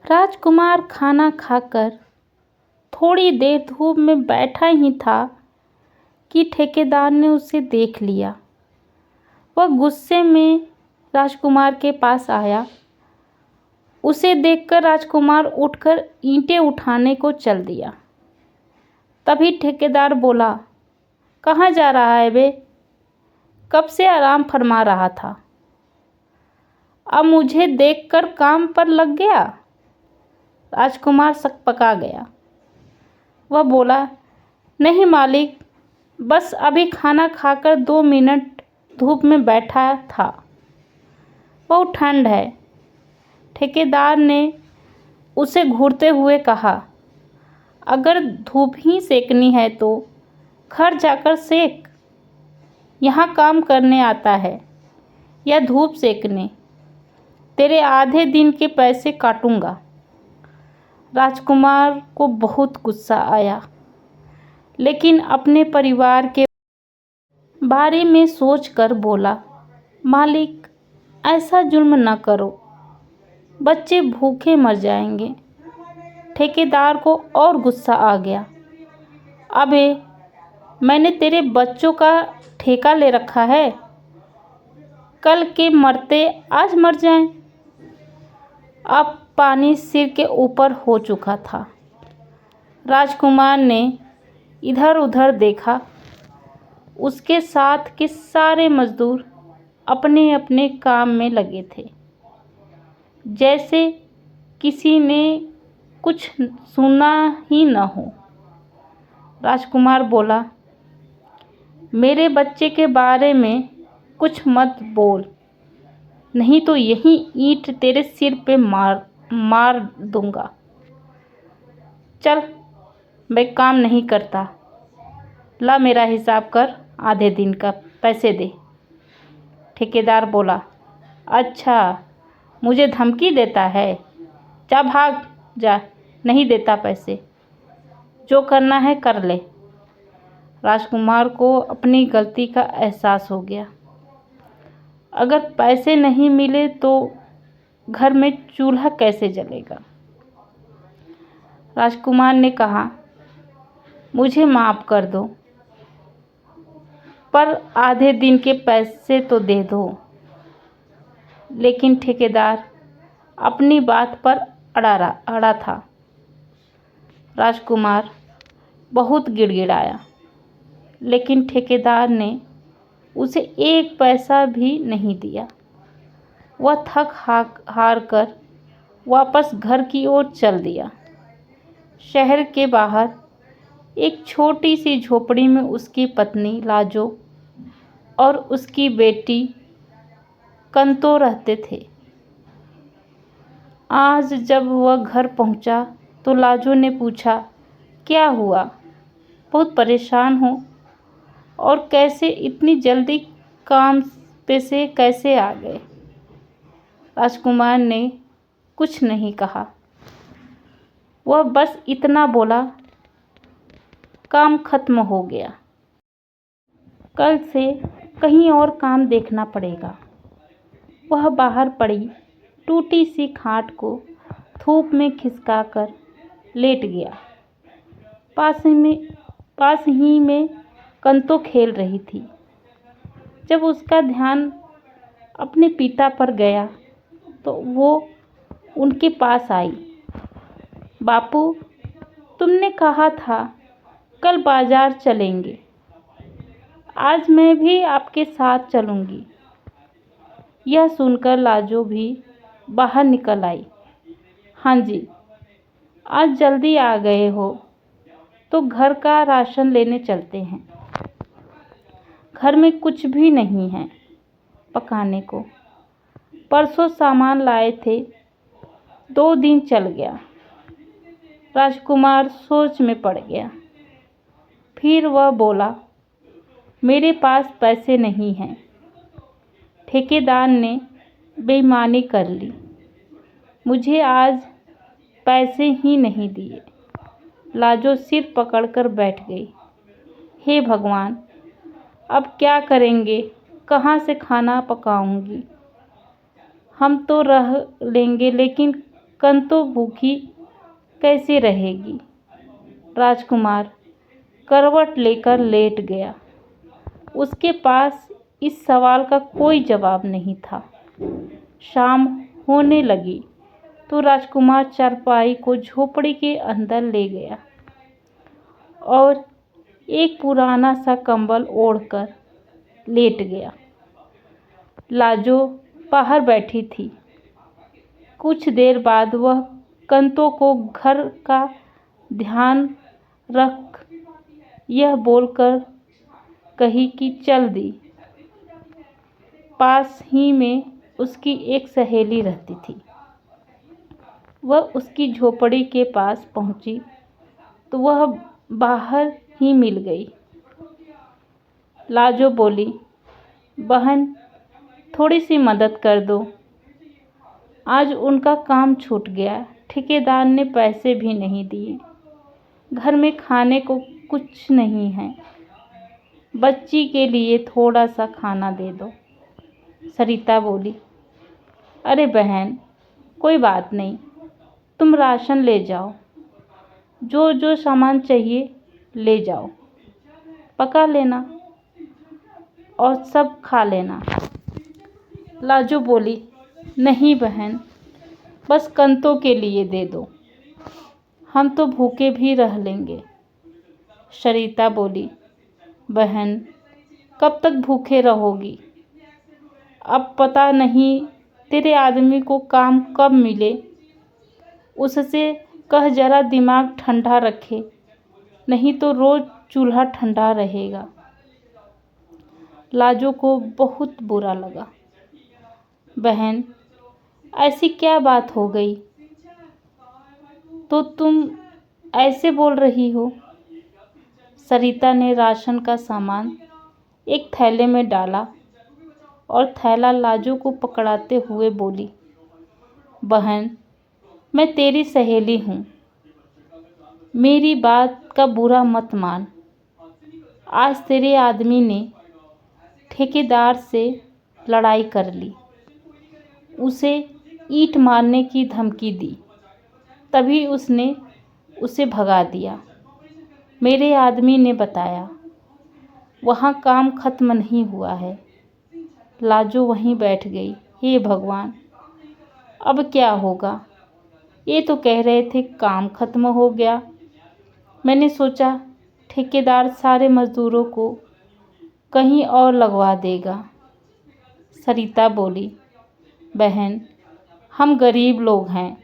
राजकुमार खाना खाकर थोड़ी देर धूप में बैठा ही था कि ठेकेदार ने उसे देख लिया। वह गुस्से में राजकुमार के पास आया। उसे देखकर राजकुमार उठकर ईंटें उठाने को चल दिया। तभी ठेकेदार बोला, कहाँ जा रहा है बे? कब से आराम फरमा रहा था, अब मुझे देखकर काम पर लग गया। राजकुमार सकपका गया। वह बोला, नहीं मालिक, बस अभी खाना खाकर 2 मिनट धूप में बैठा था, बहुत ठंड है। ठेकेदार ने उसे घूरते हुए कहा, अगर धूप ही सेकनी है तो घर जाकर सेक। यहाँ काम करने आता है या धूप सेकने? तेरे आधे दिन के पैसे काटूंगा। राजकुमार को बहुत गुस्सा आया, लेकिन अपने परिवार के बारे में सोचकर बोला, मालिक, ऐसा जुल्म न करो, बच्चे भूखे मर जाएंगे। ठेकेदार को और गुस्सा आ गया। अबे, मैंने तेरे बच्चों का ठेका ले रखा है, कल के मरते आज मर जाएं। अब पानी सिर के ऊपर हो चुका था। राजकुमार ने इधर उधर देखा। उसके साथ के सारे मजदूर अपने अपने काम में लगे थे, जैसे किसी ने कुछ सुना ही न हो। राजकुमार बोला, मेरे बच्चे के बारे में कुछ मत बोल, नहीं तो यही ईंट तेरे सिर पे मार दूंगा। चल, मैं काम नहीं करता, ला मेरा हिसाब कर, आधे दिन का पैसे दे। ठेकेदार बोला, अच्छा, मुझे धमकी देता है? जा भाग जा, नहीं देता पैसे, जो करना है कर ले। राजकुमार को अपनी गलती का एहसास हो गया। अगर पैसे नहीं मिले तो घर में चूल्हा कैसे जलेगा? राजकुमार ने कहा, मुझे माफ़ कर दो, पर आधे दिन के पैसे तो दे दो। लेकिन ठेकेदार अपनी बात पर अड़ा था। राजकुमार बहुत गिड़गिड़ाया, लेकिन ठेकेदार ने उसे 1 पैसा भी नहीं दिया। वह थक हार कर वापस घर की ओर चल दिया। शहर के बाहर एक छोटी सी झोपड़ी में उसकी पत्नी लाजो और उसकी बेटी कंतो रहते थे। आज जब वह घर पहुंचा तो लाजो ने पूछा, क्या हुआ? बहुत परेशान हो? और कैसे इतनी जल्दी काम पे से कैसे आ गए? राजकुमार ने कुछ नहीं कहा। वह बस इतना बोला, काम खत्म हो गया, कल से कहीं और काम देखना पड़ेगा। वह बाहर पड़ी टूटी सी खाट को धूप में खिसकाकर लेट गया। पास ही में कंतो खेल रही थी। जब उसका ध्यान अपने पिता पर गया तो वो उनके पास आई। बापू, तुमने कहा था कल बाजार चलेंगे, आज मैं भी आपके साथ चलूँगी। यह सुनकर लाजो भी बाहर निकल आई। हाँ जी, आज जल्दी आ गए हो तो घर का राशन लेने चलते हैं। घर में कुछ भी नहीं है पकाने को। परसों सामान लाए थे, 2 दिन चल गया। राजकुमार सोच में पड़ गया। फिर वह बोला, मेरे पास पैसे नहीं हैं। ठेकेदार ने बेईमानी कर ली, मुझे आज पैसे ही नहीं दिए। लाजो सिर पकड़कर बैठ गई। हे भगवान, अब क्या करेंगे? कहाँ से खाना पकाऊंगी? हम तो रह लेंगे, लेकिन कंतो भूखी कैसे रहेगी। राजकुमार करवट लेकर लेट गया। उसके पास इस सवाल का कोई जवाब नहीं था। शाम होने लगी तो राजकुमार चारपाई को झोपड़ी के अंदर ले गया और एक पुराना सा कंबल ओढ़कर लेट गया। लाजो बाहर बैठी थी। कुछ देर बाद वह कंतो को घर का ध्यान रख यह बोलकर कही कि चल दी। पास ही में उसकी एक सहेली रहती थी। वह उसकी झोपड़ी के पास पहुंची तो वह बाहर ही मिल गई। लाजो बोली, बहन थोड़ी सी मदद कर दो। आज उनका काम छूट गया। ठेकेदार ने पैसे भी नहीं दिए। घर में खाने को कुछ नहीं है। बच्ची के लिए थोड़ा सा खाना दे दो। सरिता बोली, अरे बहन कोई बात नहीं, तुम राशन ले जाओ। जो जो सामान चाहिए ले जाओ, पका लेना और सब खा लेना। लाजो बोली, नहीं बहन, बस कंतों के लिए दे दो, हम तो भूखे भी रह लेंगे। सरिता बोली, बहन कब तक भूखे रहोगी। अब पता नहीं तेरे आदमी को काम कब मिले। उससे कह जरा दिमाग ठंडा रखे, नहीं तो रोज चूल्हा ठंडा रहेगा। लाजो को बहुत बुरा लगा। बहन ऐसी क्या बात हो गई तो तुम ऐसे बोल रही हो। सरिता ने राशन का सामान एक थैले में डाला और थैला लाजो को पकड़ाते हुए बोली, बहन मैं तेरी सहेली हूँ, मेरी बात का बुरा मत मान। आज तेरे आदमी ने ठेकेदार से लड़ाई कर ली, उसे ईंट मारने की धमकी दी, तभी उसने उसे भगा दिया। मेरे आदमी ने बताया वहाँ काम खत्म नहीं हुआ है। लाजो वहीं बैठ गई। हे भगवान, अब क्या होगा। ये तो कह रहे थे काम खत्म हो गया। मैंने सोचा ठेकेदार सारे मजदूरों को कहीं और लगवा देगा। सरिता बोली, बहन हम गरीब लोग हैं,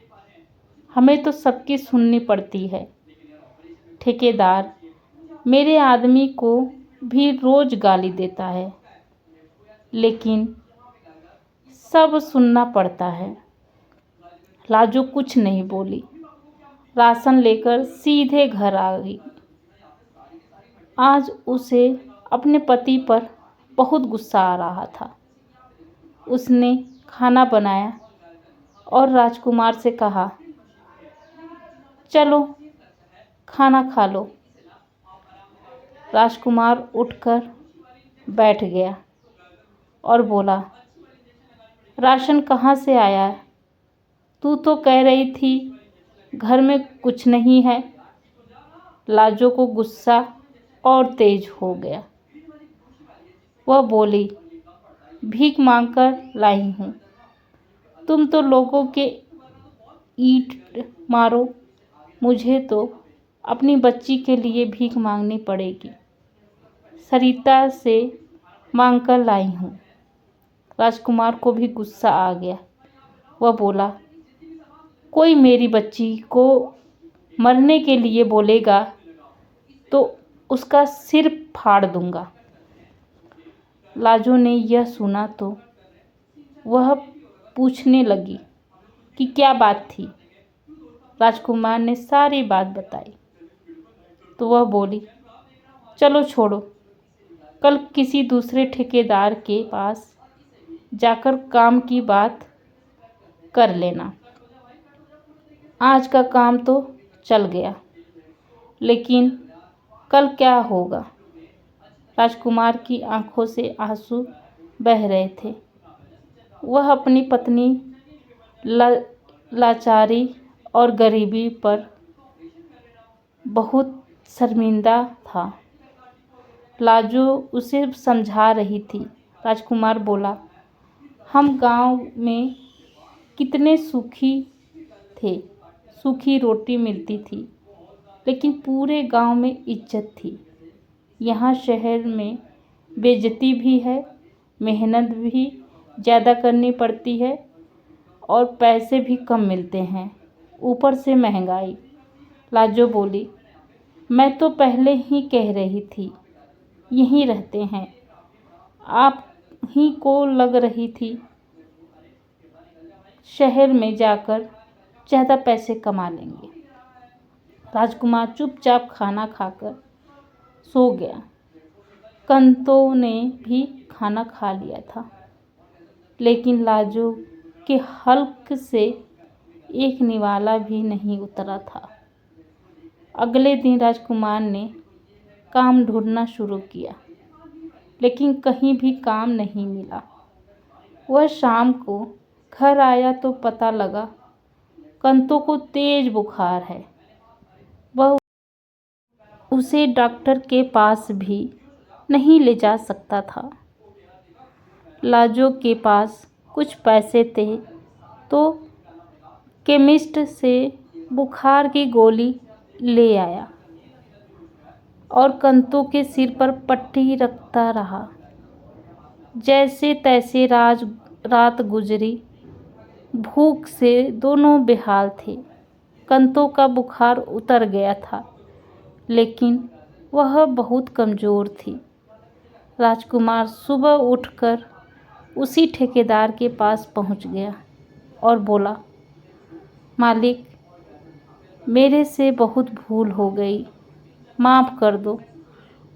हमें तो सबकी सुननी पड़ती है। ठेकेदार मेरे आदमी को भी रोज गाली देता है, लेकिन सब सुनना पड़ता है। लाजो कुछ नहीं बोली, राशन लेकर सीधे घर आ गई। आज उसे अपने पति पर बहुत गुस्सा आ रहा था। उसने खाना बनाया और राजकुमार से कहा, चलो खाना खा लो। राजकुमार उठकर बैठ गया और बोला, राशन कहाँ से आया है। तू तो कह रही थी घर में कुछ नहीं है। लाजो को गुस्सा और तेज हो गया। वह बोली, भीख मांगकर लाई हूँ। तुम तो लोगों के ईंट मारो, मुझे तो अपनी बच्ची के लिए भीख मांगनी पड़ेगी। सरिता से मांगकर लाई हूँ। राजकुमार को भी गुस्सा आ गया। वह बोला, कोई मेरी बच्ची को मरने के लिए बोलेगा तो उसका सिर फाड़ दूंगा। लाजो ने यह सुना तो वह पूछने लगी कि क्या बात थी। राजकुमार ने सारी बात बताई तो वह बोली, चलो छोड़ो, कल किसी दूसरे ठेकेदार के पास जाकर काम की बात कर लेना। आज का काम तो चल गया, लेकिन कल क्या होगा। राजकुमार की आंखों से आंसू बह रहे थे। वह अपनी पत्नी लाचारी और गरीबी पर बहुत शर्मिंदा था। लाजो उसे समझा रही थी। राजकुमार बोला, हम गांव में कितने सुखी थे, सूखी रोटी मिलती थी, लेकिन पूरे गांव में इज्जत थी। यहाँ शहर में बेइज्जती भी है, मेहनत भी ज़्यादा करनी पड़ती है और पैसे भी कम मिलते हैं, ऊपर से महंगाई। लाजो बोली, मैं तो पहले ही कह रही थी, यहीं रहते हैं। आप ही को लग रही थी शहर में जाकर ज़्यादा पैसे कमा लेंगे। राजकुमार चुपचाप खाना खाकर सो गया। कंतो ने भी खाना खा लिया था, लेकिन लाजो के हल्क से एक निवाला भी नहीं उतरा था। अगले दिन राजकुमार ने काम ढूंढना शुरू किया, लेकिन कहीं भी काम नहीं मिला। वह शाम को घर आया तो पता लगा कंतो को तेज बुखार है। वह उसे डॉक्टर के पास भी नहीं ले जा सकता था। लाजो के पास कुछ पैसे थे तो केमिस्ट से बुखार की गोली ले आया और कंतो के सिर पर पट्टी रखता रहा। जैसे तैसे रात गुजरी। भूख से दोनों बेहाल थे। कंतो का बुखार उतर गया था, लेकिन वह बहुत कमज़ोर थी। राजकुमार सुबह उठकर उसी ठेकेदार के पास पहुंच गया और बोला, मालिक, मेरे से बहुत भूल हो गई, माफ़ कर दो,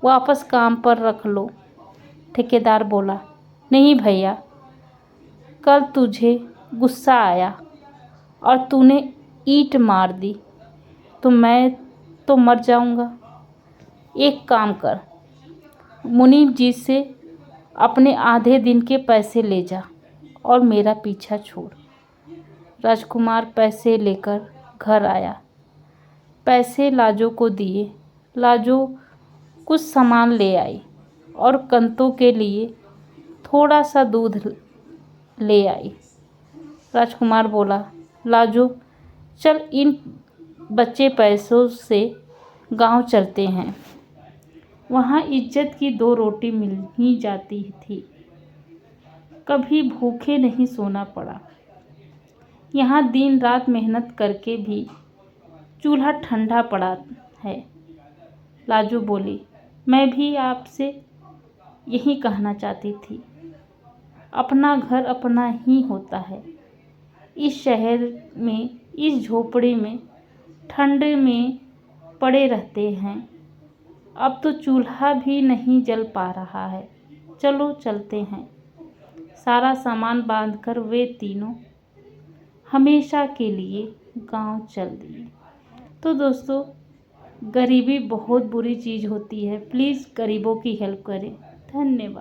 वापस काम पर रख लो। ठेकेदार बोला, नहीं भैया, कल तुझे गुस्सा आया और तूने ईंट मार दी तो मैं तो मर जाऊंगा। एक काम कर, मुनीम जी से अपने आधे दिन के पैसे ले जा और मेरा पीछा छोड़। राजकुमार पैसे लेकर घर आया। पैसे लाजो को दिए। लाजो कुछ सामान ले आई और कंतो के लिए थोड़ा सा दूध ले आई। राजकुमार बोला, लाजो, चल इन बचे पैसों से गांव चलते हैं। वहाँ इज्जत की 2 रोटी मिल ही जाती थी। कभी भूखे नहीं सोना पड़ा। यहाँ दिन रात मेहनत करके भी चूल्हा ठंडा पड़ा है। लाजो बोली, मैं भी आपसे यही कहना चाहती थी, अपना घर अपना ही होता है। इस शहर में, इस झोपड़ी में ठंड में पड़े रहते हैं। अब तो चूल्हा भी नहीं जल पा रहा है। चलो चलते हैं। सारा सामान बांधकर वे तीनों हमेशा के लिए गांव चल दिए। तो दोस्तों, गरीबी बहुत बुरी चीज़ होती है। प्लीज़ गरीबों की हेल्प करें। धन्यवाद।